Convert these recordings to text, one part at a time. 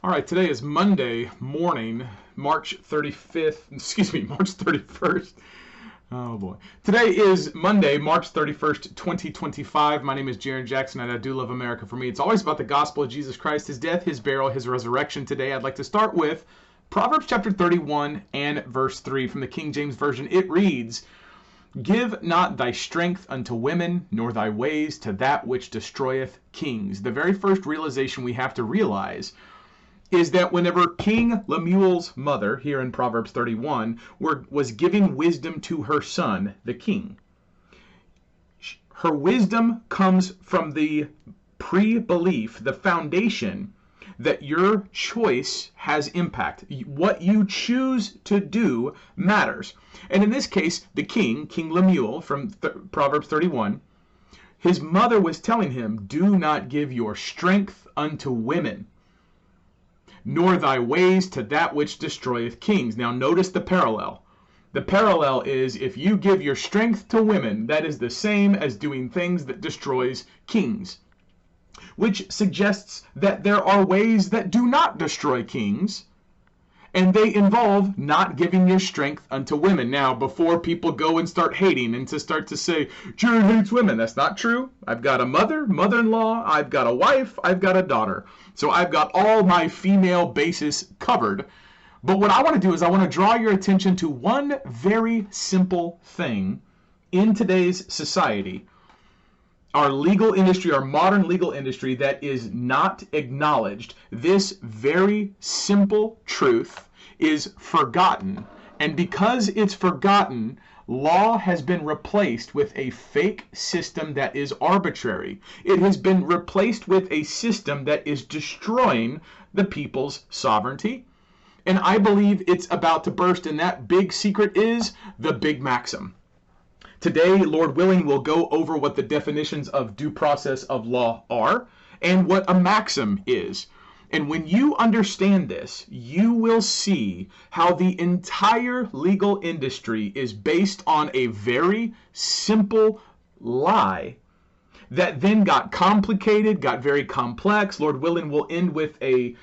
All right, today is Monday morning, March 31st. Oh boy. Today is Monday, March 31st, 2025. My name is Jarrin Jackson, and I do love America. For me, it's always about the gospel of Jesus Christ, his death, his burial, his resurrection. Today, I'd like to start with Proverbs chapter 31 and verse 3 from the King James Version. It reads, "Give not thy strength unto women, nor thy ways to that which destroyeth kings." The very first realization we have to realize is that whenever King Lemuel's mother, here in Proverbs 31, was giving wisdom to her son, the king, her wisdom comes from the pre-belief, the foundation, that your choice has impact. What you choose to do matters. And in this case, the king, King Lemuel, from Proverbs 31, his mother was telling him, "Do not give your strength unto women, nor thy ways to that which destroyeth kings." Now notice the parallel. The parallel is, if you give your strength to women, that is the same as doing things that destroys kings, which suggests that there are ways that do not destroy kings, and they involve not giving your strength unto women. Now, before people go and start hating and to start to say, "Jarrin hates women," that's not true. I've got a mother-in-law, I've got a wife, I've got a daughter. So I've got all my female bases covered. But what I want to do is I want to draw your attention to one very simple thing in today's society, our legal industry, our modern legal industry, that is not acknowledged. This very simple truth is forgotten. And because it's forgotten, law has been replaced with a fake system that is arbitrary. It has been replaced with a system that is destroying the people's sovereignty. And I believe it's about to burst, and that big secret is the Big Maxim. Today, Lord willing, we'll go over what the definitions of due process of law are and what a maxim is. And when you understand this, you will see how the entire legal industry is based on a very simple lie that then got complicated, got very complex. Lord willing, we'll end with a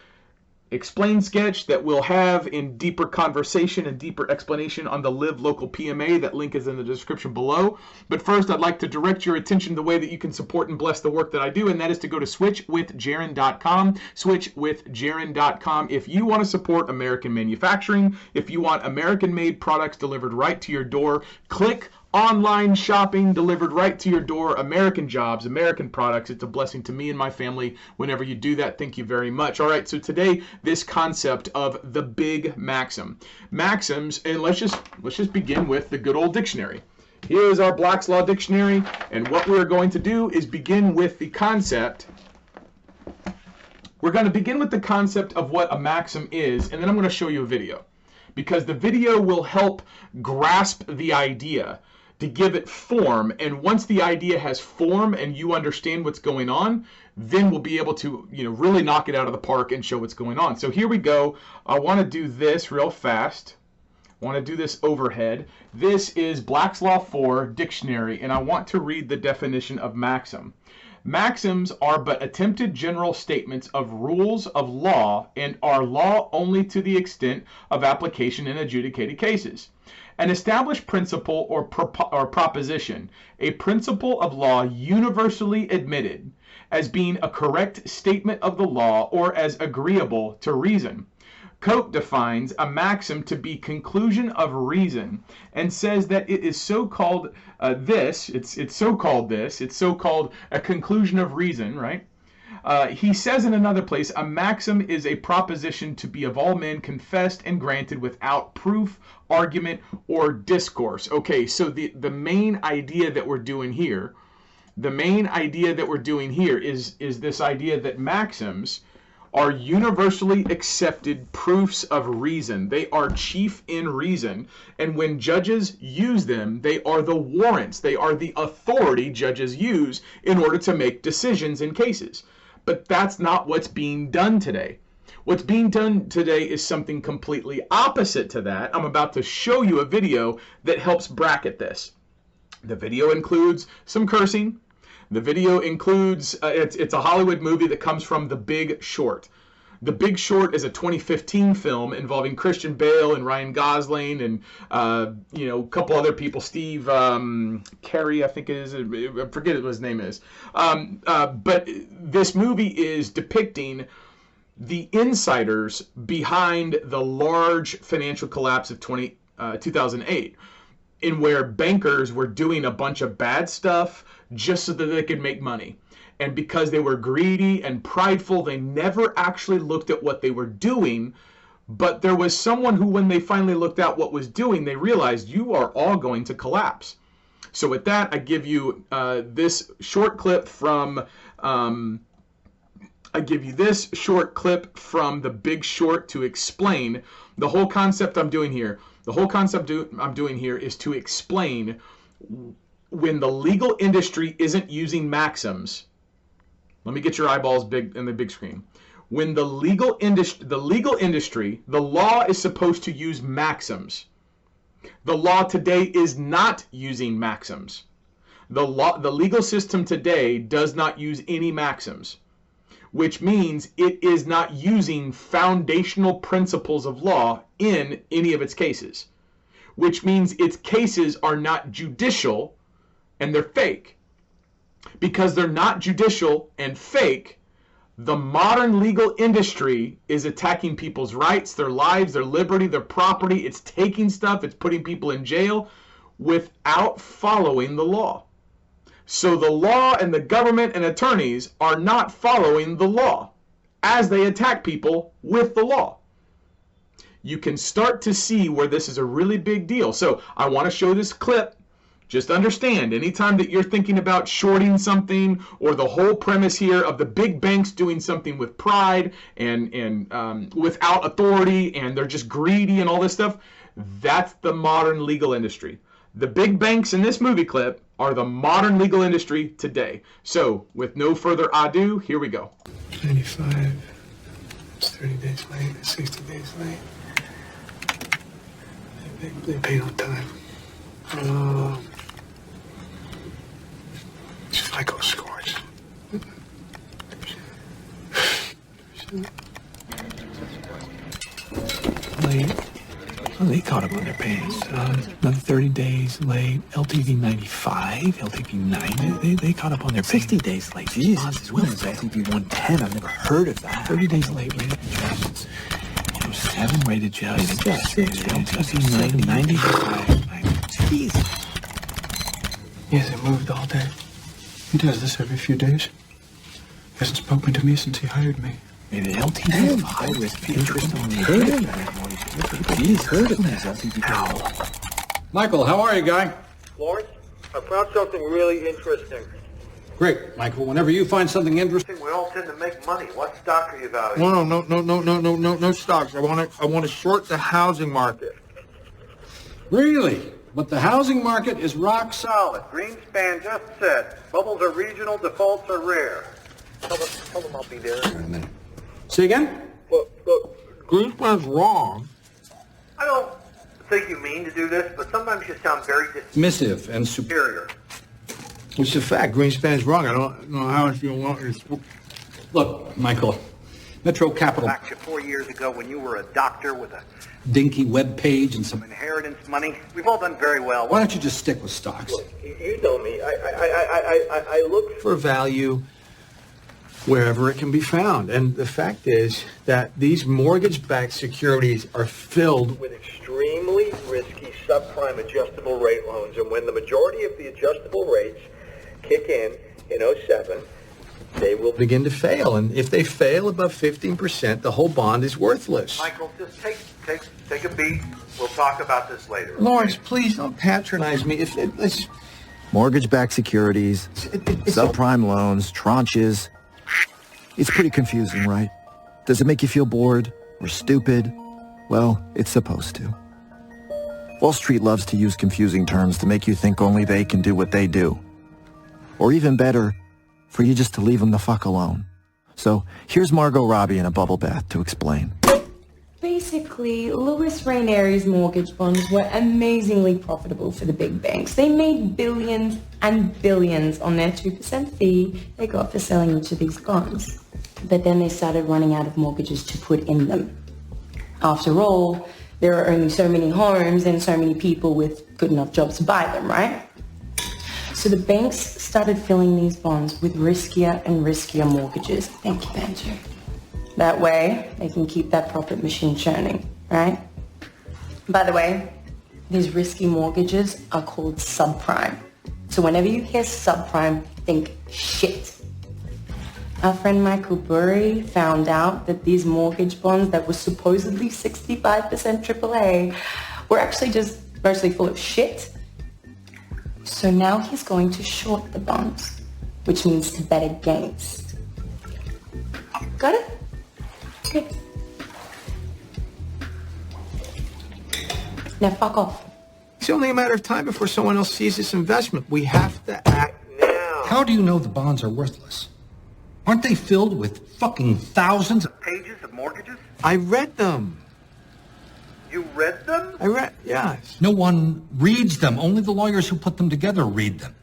explain sketch that we'll have in deeper conversation and deeper explanation on the Live Local PMA. That link is in the description below. But first, I'd like to direct your attention to the way that you can support and bless the work that I do, and that is to go to switchwithjarrin.com, switchwithjarrin.com. If you want to support American manufacturing, if you want American-made products delivered right to your door, click online shopping delivered right to your door, American jobs, American products. It's a blessing to me and my family whenever you do that. Thank you very much. All right, so today, this concept of the Big Maxim. Maxims, and let's just begin with the good old dictionary. Here is our Black's Law Dictionary, and what we're going to do is begin with the concept. We're going to begin with the concept of what a maxim is, and then I'm going to show you a video, because the video will help grasp the idea, to give it form. And once the idea has form and you understand what's going on, then we'll be able to, really knock it out of the park and show what's going on. So here we go. I want to do this real fast. I want to do this overhead. This is Black's Law 4 Dictionary, and I want to read the definition of maxim. Maxims are but attempted general statements of rules of law, and are law only to the extent of application in adjudicated cases. An established principle or proposition, a principle of law universally admitted as being a correct statement of the law or as agreeable to reason. Coke defines a maxim to be conclusion of reason and says that it is so-called it's so-called a conclusion of reason, right? He says in another place, a maxim is a proposition to be of all men confessed and granted without proof, argument, or discourse. Okay, so the main idea that we're doing here, is this idea that maxims are universally accepted proofs of reason. They are chief in reason, and when judges use them, they are the warrants, they are the authority judges use in order to make decisions in cases. But that's not what's being done today. What's being done today is something completely opposite to that. I'm about to show you a video that helps bracket this. The video includes some cursing. The video includes, it's a Hollywood movie that comes from The Big Short. The Big Short is a 2015 film involving Christian Bale and Ryan Gosling and a couple other people. Steve Carey, I think it is. I forget what his name is. But this movie is depicting the insiders behind the large financial collapse of 2008, in where bankers were doing a bunch of bad stuff just so that they could make money. And because they were greedy and prideful, they never actually looked at what they were doing. But there was someone who, when they finally looked at what was doing, they realized you are all going to collapse. So with that, I give you this short clip from The Big Short to explain the whole concept I'm doing here. The whole concept I'm doing here is to explain when the legal industry isn't using Maxims. Let me get your eyeballs big in the big screen. When the legal industry, the law is supposed to use Maxims. The law today is not using Maxims. The legal system today does not use any Maxims, which means it is not using foundational principles of law in any of its cases, which means its cases are not judicial and they're fake. Because they're not judicial and fake, the modern legal industry is attacking people's rights, their lives, their liberty, their property. It's taking stuff, it's putting people in jail without following the law. So the law and the government and attorneys are not following the law as they attack people with the law. You can start to see where this is a really big deal. So I want to show this clip. Just understand, anytime that you're thinking about shorting something, or the whole premise here of the big banks doing something with pride and without authority, and they're just greedy and all this stuff, that's the modern legal industry. The big banks in this movie clip are the modern legal industry today. So, with no further ado, here we go. 95, it's 30 days late, it's 60 days late. They paid on time. FICO scores. Late. Well, they caught up on their payments. Another 30 days late. LTV 95, LTV 90. They caught up on their 60 days late. Jesus, when is LTV 110? I've never heard of that. 30 days late rated adjustments. 7 rated adjustments. LTV 95. Jesus. He hasn't moved all day. He does this every few days. He hasn't spoken to me since he hired me. Maybe LTV high risk interest on the mortgage. He's heard of this LTV. Michael, how are you, guy? Lawrence, I found something really interesting. Great, Michael. Whenever you find something interesting, We all tend to make money. What stock are you valuing? No stocks. I want to short the housing market. really. But the housing market is rock solid. Greenspan just said, bubbles are regional, defaults are rare. Tell them I'll be there. In a minute. Say again? Look, Greenspan's wrong. I don't think you mean to do this, but sometimes you sound very Dismissive and superior. superior. It's a fact. Greenspan's wrong. I don't know how it's going to Look, Michael, Metro Capital, Back to 4 years ago when you were a doctor with a dinky web page and some... inheritance money, we've all done very well. Why don't you just stick with stocks? You know me. I look for value wherever it can be found. And the fact is that these mortgage-backed securities are filled with extremely risky subprime adjustable rate loans, and when the majority of the adjustable rates kick in 07, they will begin to fail. And if they fail above 15%, the whole bond is worthless. Michael, just take a beat. We'll talk about this later. Lawrence, please don't patronize me. It's Mortgage-backed securities, subprime loans, tranches. It's pretty confusing, right? Does it make you feel bored or stupid? Well, it's supposed to. Wall Street loves to use confusing terms to make you think only they can do what they do. Or even better, for you just to leave them the fuck alone. So here's Margot Robbie in a bubble bath to explain. Basically, Louis Rainieri's mortgage bonds were amazingly profitable for the big banks. They made billions and billions on their 2% fee they got for selling each of these bonds. But then they started running out of mortgages to put in them. After all, there are only so many homes and so many people with good enough jobs to buy them, right? So the banks started filling these bonds with riskier and riskier mortgages. Thank you, Benji. That way, they can keep that profit machine churning, right? By the way, these risky mortgages are called subprime. So whenever you hear subprime, think shit. Our friend Michael Burry found out that these mortgage bonds that were supposedly 65% AAA were actually just mostly full of shit. So now he's going to short the bonds, which means to bet against. Got it? Okay. Now fuck off. It's only a matter of time before someone else sees this investment. We have to act now. How do you know the bonds are worthless? Aren't they filled with fucking thousands of Pages of mortgages? I read them. You read them? Yes. No one reads them. Only the lawyers who put them together read them.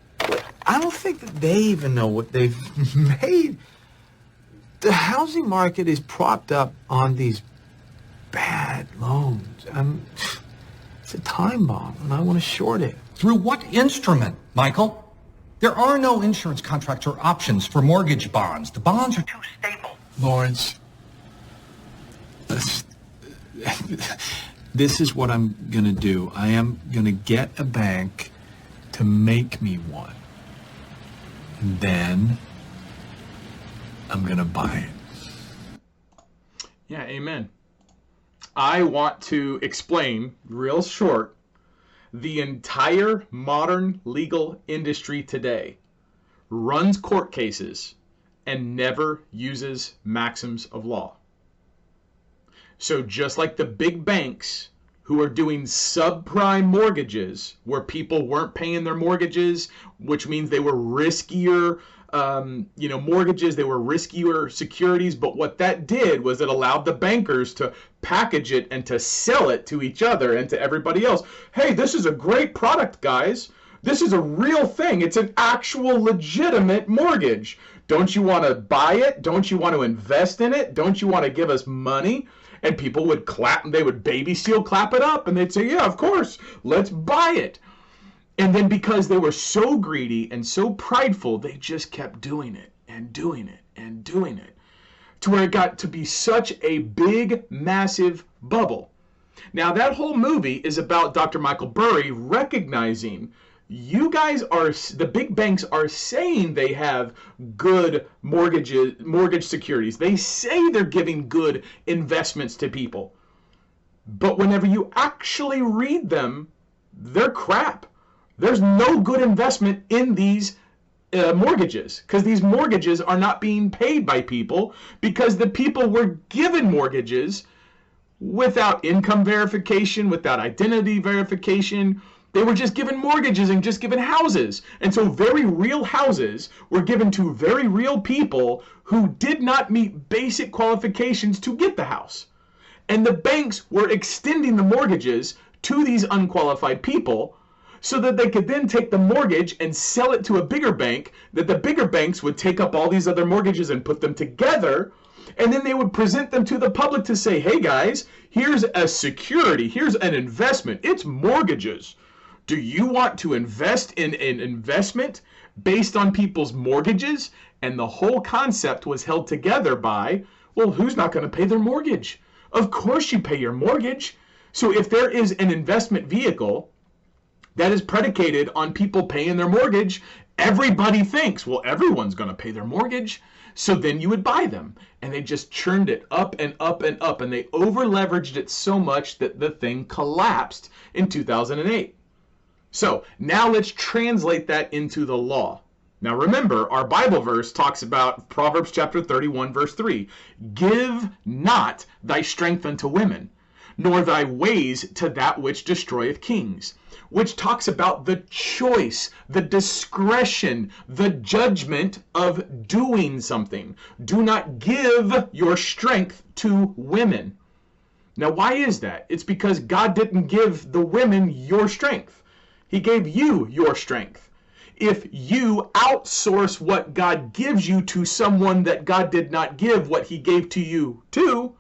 I don't think that they even know what they've made. The housing market is propped up on these bad loans. It's a time bomb, and I want to short it. Through what instrument, Michael? There are no insurance contracts or options for mortgage bonds. The bonds are too stable. Lawrence, this is what I'm going to do. I am going to get a bank to make me one. And then I'm going to buy it. Yeah, amen. I want to explain, real short, the entire modern legal industry today runs court cases and never uses maxims of law. So just like the big banks who are doing subprime mortgages where people weren't paying their mortgages, which means they were riskier mortgages, they were riskier securities, but what that did was it allowed the bankers to package it and to sell it to each other and to everybody else. Hey, this is a great product, guys. This is a real thing. It's an actual legitimate mortgage. Don't you want to buy it? Don't you want to invest in it? Don't you want to give us money? And people would clap, and they would baby seal clap it up, and they'd say, yeah, of course, let's buy it. And then because they were so greedy and so prideful, they just kept doing it and doing it and doing it to where it got to be such a big, massive bubble. Now, that whole movie is about Dr. Michael Burry recognizing you guys are, the big banks are saying they have good mortgage securities. They say they're giving good investments to people. But whenever you actually read them, they're crap. There's no good investment in these mortgages because these mortgages are not being paid by people because the people were given mortgages without income verification, without identity verification. They were just given mortgages and just given houses. And so very real houses were given to very real people who did not meet basic qualifications to get the house. And the banks were extending the mortgages to these unqualified people so that they could then take the mortgage and sell it to a bigger bank, that the bigger banks would take up all these other mortgages and put them together, and then they would present them to the public to say, hey guys, here's a security, here's an investment, it's mortgages. Do you want to invest in an investment based on people's mortgages? And the whole concept was held together by, well, who's not going to pay their mortgage? Of course you pay your mortgage. So if there is an investment vehicle that is predicated on people paying their mortgage, everybody thinks, well, everyone's going to pay their mortgage. So then you would buy them. And they just churned it up and up and up. And they over leveraged it so much that the thing collapsed in 2008. So now let's translate that into the law. Now remember, our Bible verse talks about Proverbs chapter 31, verse 3. Give not thy strength unto women, nor thy ways to that which destroyeth kings. Which talks about the choice, the discretion, the judgment of doing something. Do not give your strength to women. Now why is that? It's because God didn't give the women your strength. He gave you your strength. If you outsource what God gives you to someone that God did not give what he gave to you to,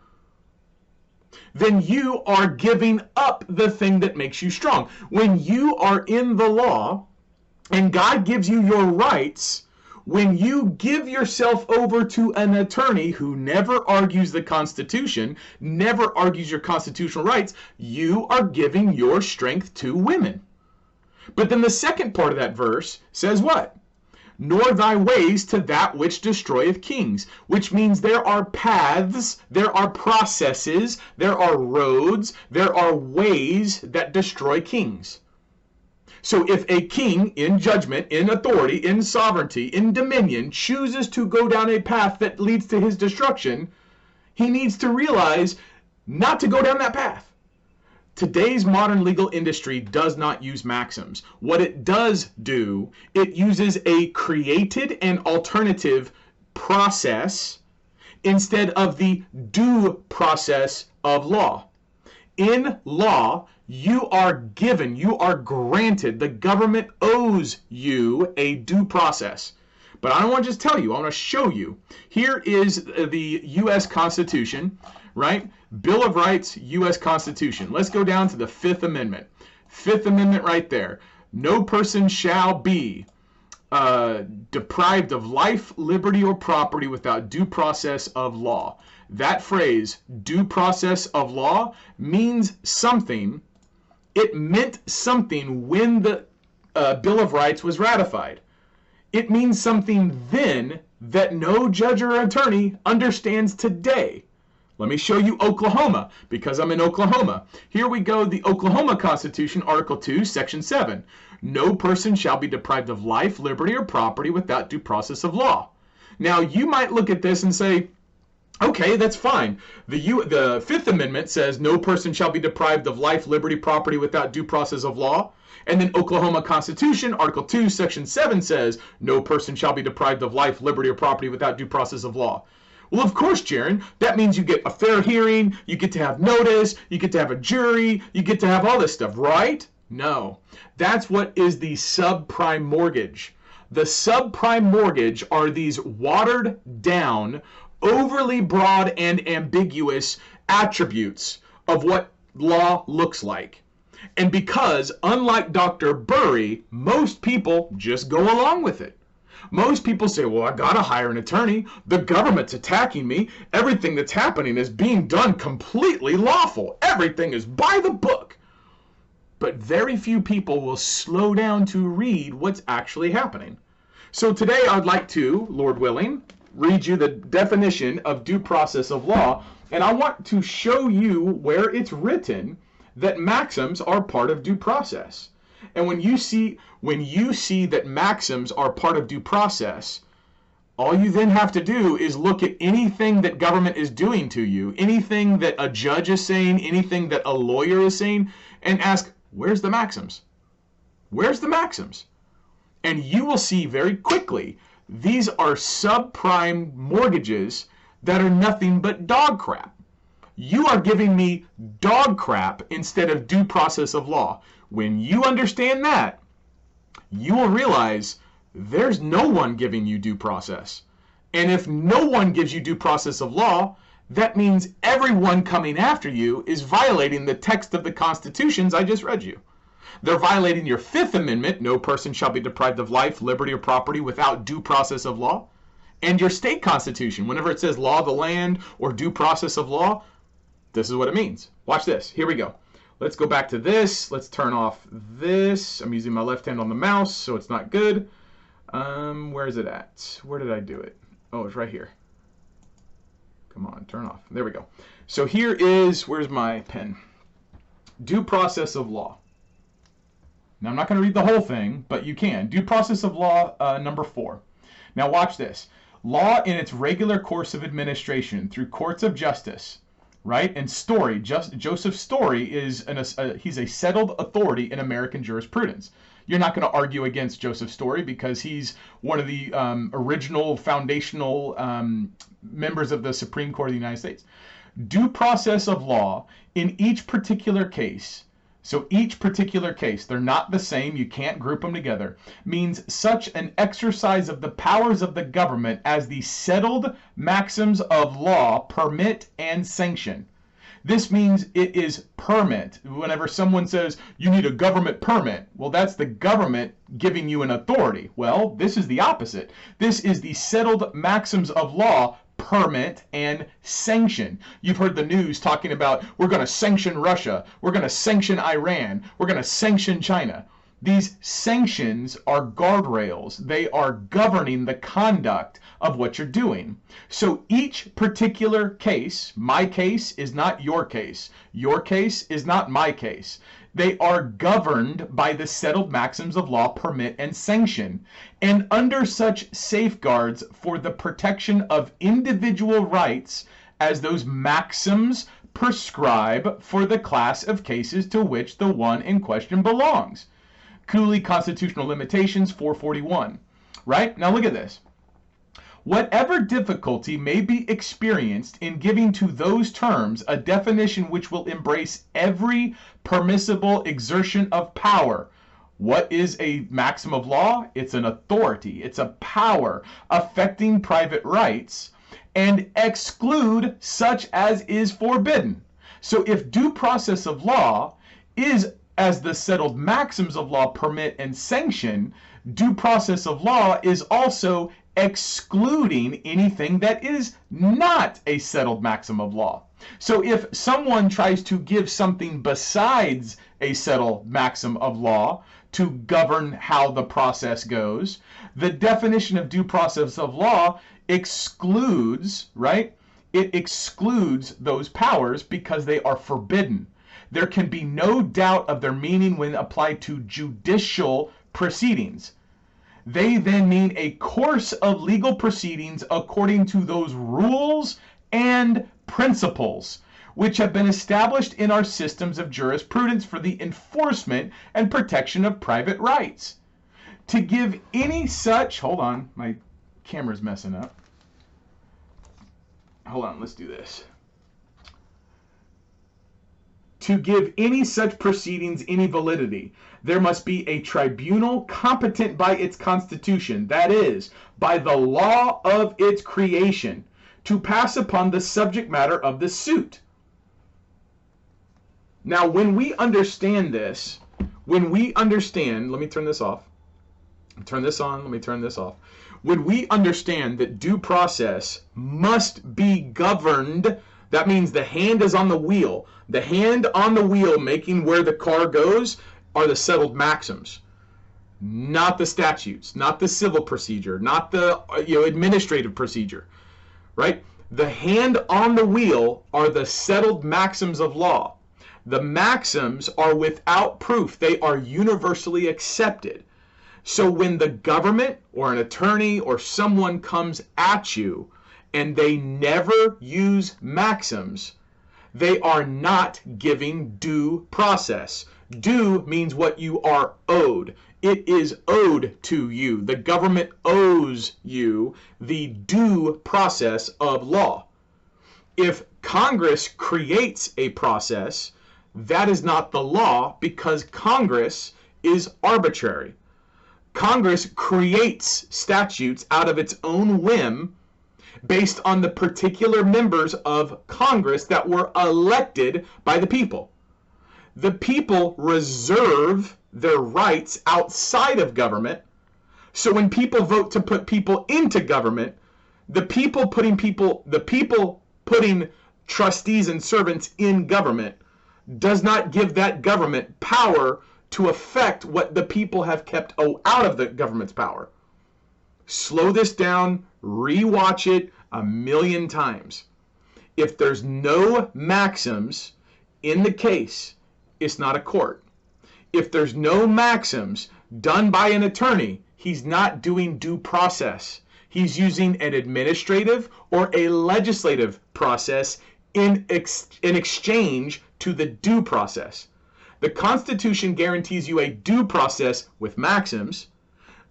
then you are giving up the thing that makes you strong. When you are in the law and God gives you your rights, when you give yourself over to an attorney who never argues the Constitution, never argues your constitutional rights, you are giving your strength to women. But then the second part of that verse says what? Nor thy ways to that which destroyeth kings, which means there are paths, there are processes, there are roads, there are ways that destroy kings. So if a king in judgment, in authority, in sovereignty, in dominion, chooses to go down a path that leads to his destruction, he needs to realize not to go down that path. Today's modern legal industry does not use maxims. What it does do, it uses a created and alternative process instead of the due process of law. In law, you are given, you are granted, the government owes you a due process. But I don't want to just tell you, I want to show you. Here is the U.S. Constitution, right? Bill of Rights, U.S. Constitution. Let's go down to the Fifth Amendment. Fifth Amendment right there. No person shall be deprived of life, liberty, or property without due process of law. That phrase, due process of law, means something. It meant something when the Bill of Rights was ratified. It means something then that no judge or attorney understands today. Let me show you Oklahoma, because I'm in Oklahoma. Here we go, the Oklahoma Constitution, Article 2, Section 7. No person shall be deprived of life, liberty, or property without due process of law. Now, you might look at this and say, okay, that's fine. The Fifth Amendment says no person shall be deprived of life, liberty, property without due process of law. And then Oklahoma Constitution, Article 2, Section 7 says no person shall be deprived of life, liberty, or property without due process of law. Well, of course, Jarrin, that means you get a fair hearing, you get to have notice, you get to have a jury, you get to have all this stuff, right? No. That's what is the subprime mortgage. The subprime mortgage are these watered down, overly broad and ambiguous attributes of what law looks like. And because, unlike Dr. Burry, most people just go along with it. Most people say, well, I gotta hire an attorney. The government's attacking me. Everything that's happening is being done completely lawful. Everything is by the book. But very few people will slow down to read what's actually happening. So today I'd like to, Lord willing, read you the definition of due process of law, and I want to show you where it's written that maxims are part of due process. And when you see that maxims are part of due process, all you then have to do is look at anything that government is doing to you, anything that a judge is saying, anything that a lawyer is saying, and ask, where's the maxims? Where's the maxims? And you will see very quickly these are subprime mortgages that are nothing but dog crap. You are giving me dog crap instead of due process of law. When you understand that, you will realize there's no one giving you due process. And if no one gives you due process of law, that means everyone coming after you is violating the text of the constitutions I just read you. They're violating your Fifth Amendment, no person shall be deprived of life, liberty, or property without due process of law. And your state constitution, whenever it says law of the land or due process of law, this is what it means. Watch this. Here we go. Let's go back to this. Let's turn off this. I'm using my left hand on the mouse, so it's not good. Where is it at? Where did I do it? Oh, it's right here. Come on, turn off. There we go. So here is, where's my pen? Due process of law. Now, I'm not going to read the whole thing, but you can. Due process of law, number 4. Now, watch this. Law in its regular course of administration through courts of justice, right? And Story, Joseph Story is he's a settled authority in American jurisprudence. You're not going to argue against Joseph Story because he's one of the original foundational members of the Supreme Court of the United States. Due process of law in each particular case So each particular case, they're not the same, you can't group them together, means such an exercise of the powers of the government as the settled maxims of law permit and sanction. This means it is permit. Whenever someone says you need a government permit, well, that's the government giving you an authority. Well, this is the opposite. This is the settled maxims of law permit and sanction. You've heard the news talking about we're going to sanction Russia, we're going to sanction Iran, we're going to sanction China. These sanctions are guardrails. They are governing the conduct of what you're doing. So each particular case, my case is not your case. Your case is not my case. They are governed by the settled maxims of law, permit, and sanction, and under such safeguards for the protection of individual rights as those maxims prescribe for the class of cases to which the one in question belongs. Cooley Constitutional Limitations 441. Right? Now look at this. Whatever difficulty may be experienced in giving to those terms a definition which will embrace every permissible exertion of power. What is a maxim of law? It's an authority. It's a power affecting private rights and exclude such as is forbidden. So if due process of law is as the settled maxims of law permit and sanction, due process of law is also excluding anything that is not a settled maxim of law. So if someone tries to give something besides a settled maxim of law to govern how the process goes, the definition of due process of law excludes, right? It excludes those powers because they are forbidden. There can be no doubt of their meaning when applied to judicial proceedings. They then mean a course of legal proceedings according to those rules and principles which have been established in our systems of jurisprudence for the enforcement and protection of private rights. To give any such, hold on, my camera's messing up. Hold on, let's do this. To give any such proceedings any validity, there must be a tribunal competent by its constitution, that is, by the law of its creation, to pass upon the subject matter of the suit. Now, when we understand this, let me turn this off. Turn this on, let me turn this off. When we understand that due process must be governed, that means the hand is on the wheel. The hand on the wheel making where the car goes are the settled maxims, not the statutes, not the civil procedure, not the administrative procedure, right? The hand on the wheel are the settled maxims of law. The maxims are without proof. They are universally accepted. So when the government or an attorney or someone comes at you and they never use maxims, they are not giving due process. Due means what you are owed. It is owed to you. The government owes you the due process of law. If Congress creates a process, that is not the law because Congress is arbitrary. Congress creates statutes out of its own whim based on the particular members of Congress that were elected by the people. The people reserve their rights outside of government. So when people vote to put people into government, the people putting trustees and servants in government does not give that government power to affect what the people have kept out of the government's power. Slow this down, rewatch it 1,000,000 times. If there's no maxims in the case, it's not a court. If there's no maxims done by an attorney, he's not doing due process. He's using an administrative or a legislative process in exchange to the due process. The Constitution guarantees you a due process with maxims.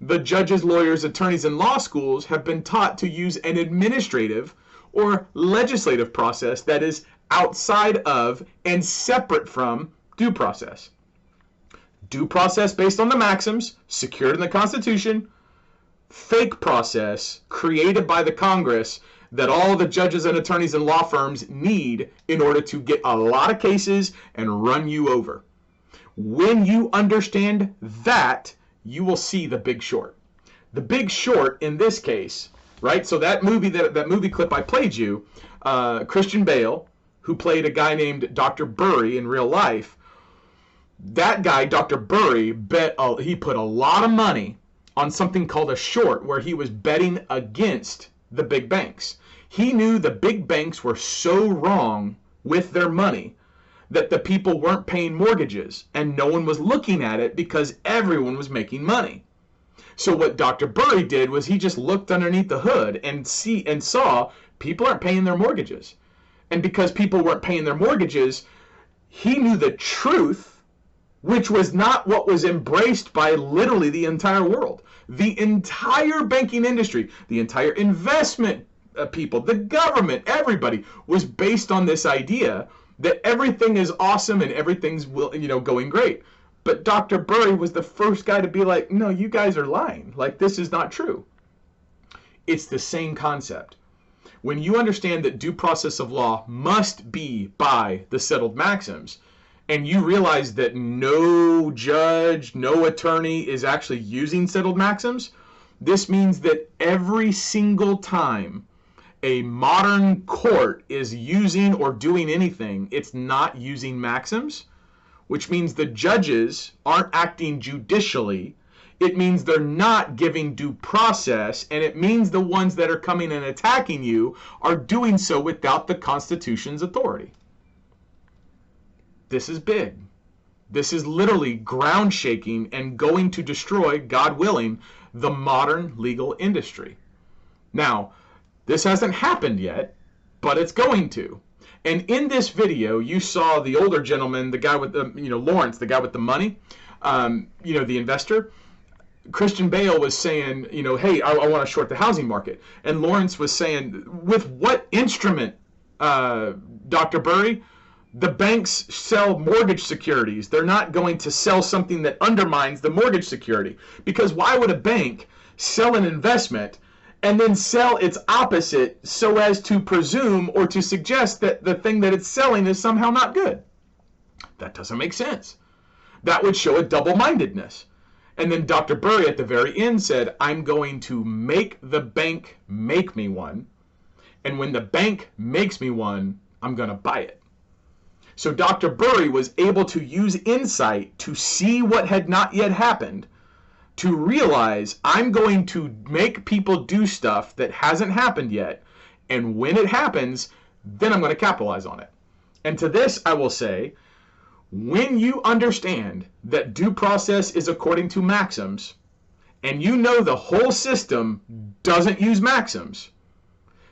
The judges, lawyers, attorneys, and law schools have been taught to use an administrative or legislative process that is outside of and separate from due process. Due process based on the Maxims, secured in the Constitution. Fake process created by the Congress that all the judges and attorneys and law firms need in order to get a lot of cases and run you over. When you understand that, you will see The Big Short. The Big Short in this case, right? So that movie clip I played you, Christian Bale, who played a guy named Dr. Burry in real life, that guy, Dr. Burry, he put a lot of money on something called a short, where he was betting against the big banks. He knew the big banks were so wrong with their money that the people weren't paying mortgages, and no one was looking at it because everyone was making money. So what Dr. Burry did was he just looked underneath the hood and saw people aren't paying their mortgages. And because people weren't paying their mortgages, he knew the truth, which was not what was embraced by literally the entire world. The entire banking industry, the entire investment people, the government, everybody was based on this idea that everything is awesome and everything's going great. But Dr. Burry was the first guy to be like, no, you guys are lying. Like, this is not true. It's the same concept. When you understand that due process of law must be by the settled maxims, and you realize that no judge, no attorney is actually using settled maxims, this means that every single time a modern court is using or doing anything, it's not using maxims, which means the judges aren't acting judicially. It means they're not giving due process, and it means the ones that are coming and attacking you are doing so without the Constitution's authority. This is big. This is literally ground shaking and going to destroy, God willing, the modern legal industry. Now, this hasn't happened yet, but it's going to. And in this video, you saw the older gentleman, the guy with the, Lawrence, the guy with the money, the investor. Christian Bale was saying, hey, I want to short the housing market. And Lawrence was saying, with what instrument, Dr. Burry? The banks sell mortgage securities. They're not going to sell something that undermines the mortgage security. Because why would a bank sell an investment and then sell its opposite so as to presume or to suggest that the thing that it's selling is somehow not good? That doesn't make sense. That would show a double-mindedness. And then Dr. Burry at the very end said, I'm going to make the bank make me one. And when the bank makes me one, I'm going to buy it. So Dr. Burry was able to use insight to see what had not yet happened, to realize I'm going to make people do stuff that hasn't happened yet, and when it happens, then I'm going to capitalize on it. And to this I will say, when you understand that due process is according to maxims, and you know the whole system doesn't use maxims,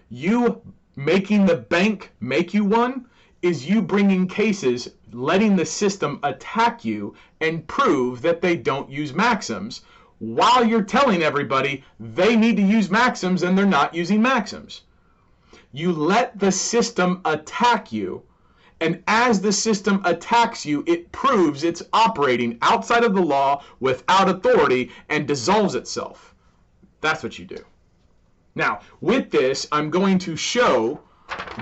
you making the bank make you one is you bringing cases, letting the system attack you and prove that they don't use maxims, while you're telling everybody they need to use maxims and they're not using maxims. You let the system attack you, and as the system attacks you, it proves it's operating outside of the law without authority and dissolves itself. That's what you do. Now, with this, I'm going to show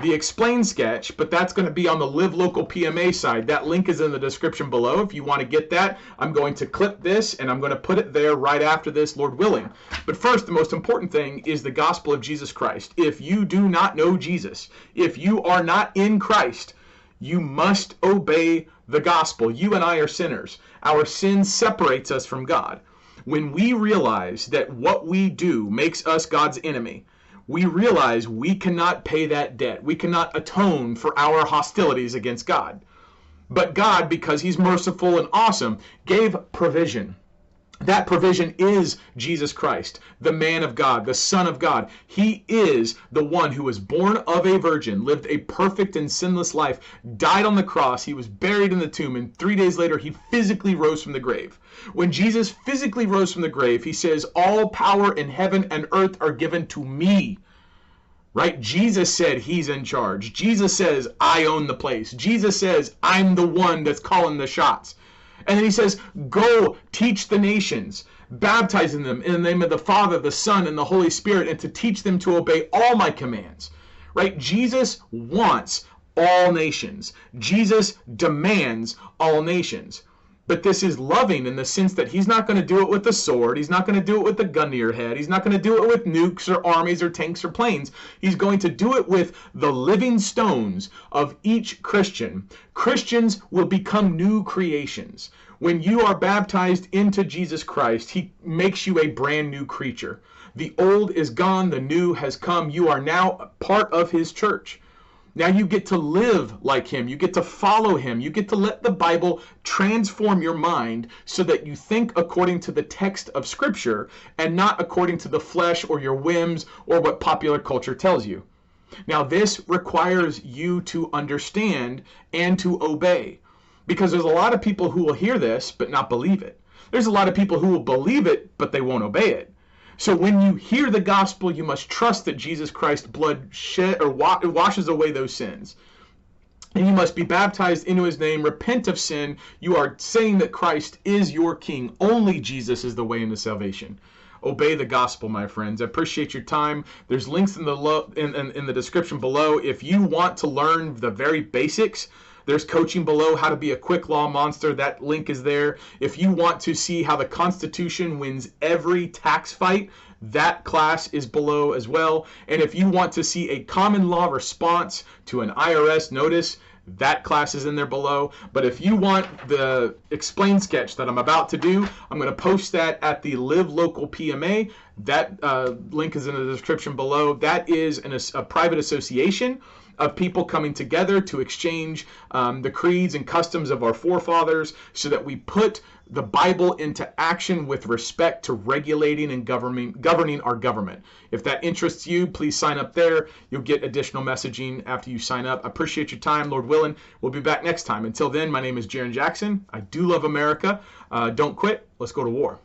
the explain sketch, but that's going to be on the Live Local PMA side. That link is in the description below. If you want to get that, I'm going to clip this and I'm going to put it there right after this, Lord willing. But first, the most important thing is the gospel of Jesus Christ. If you do not know Jesus, if you are not in Christ, you must obey the gospel. You and I are sinners. Our sin separates us from God. When we realize that what we do makes us God's enemy, we realize we cannot pay that debt. We cannot atone for our hostilities against God. But God, because He's merciful and awesome, gave provision. That provision is Jesus Christ, the man of God, the Son of God. He is the one who was born of a virgin, lived a perfect and sinless life, died on the cross, He was buried in the tomb, and 3 days later He physically rose from the grave. When Jesus physically rose from the grave, He says, all power in heaven and earth are given to me. Right? Jesus said He's in charge. Jesus says, I own the place. Jesus says, I'm the one that's calling the shots. And then he says, go teach the nations, baptizing them in the name of the Father, the Son, and the Holy Spirit, and to teach them to obey all my commands. Right? Jesus wants all nations. Jesus demands all nations. But this is loving in the sense that he's not going to do it with the sword. He's not going to do it with the gun to your head. He's not going to do it with nukes or armies or tanks or planes. He's going to do it with the living stones of each Christian. Christians will become new creations. When you are baptized into Jesus Christ, he makes you a brand new creature. The old is gone, the new has come. You are now part of his church. Now you get to live like him. You get to follow him. You get to let the Bible transform your mind so that you think according to the text of Scripture and not according to the flesh or your whims or what popular culture tells you. Now this requires you to understand and to obey, because there's a lot of people who will hear this but not believe it. There's a lot of people who will believe it but they won't obey it. So when you hear the gospel, you must trust that Jesus Christ's blood washes away those sins. And you must be baptized into his name, repent of sin. You are saying that Christ is your king. Only Jesus is the way into salvation. Obey the gospel, my friends. I appreciate your time. There's links in the description below. If you want to learn the very basics, there's coaching below, how to be a quick law monster. That link is there. If you want to see how the Constitution wins every tax fight, that class is below as well. And if you want to see a common law response to an IRS notice, that class is in there below. But if you want the explain sketch that I'm about to do, I'm going to post that at the Live Local PMA. That link is in the description below. That is a private association of people coming together to exchange the creeds and customs of our forefathers so that we put the Bible into action with respect to regulating and governing our government. If that interests you, please sign up there. You'll get additional messaging after you sign up. I appreciate your time. Lord willing, we'll be back next time. Until then, my name is Jarrin Jackson. I do love America. Don't quit. Let's go to war.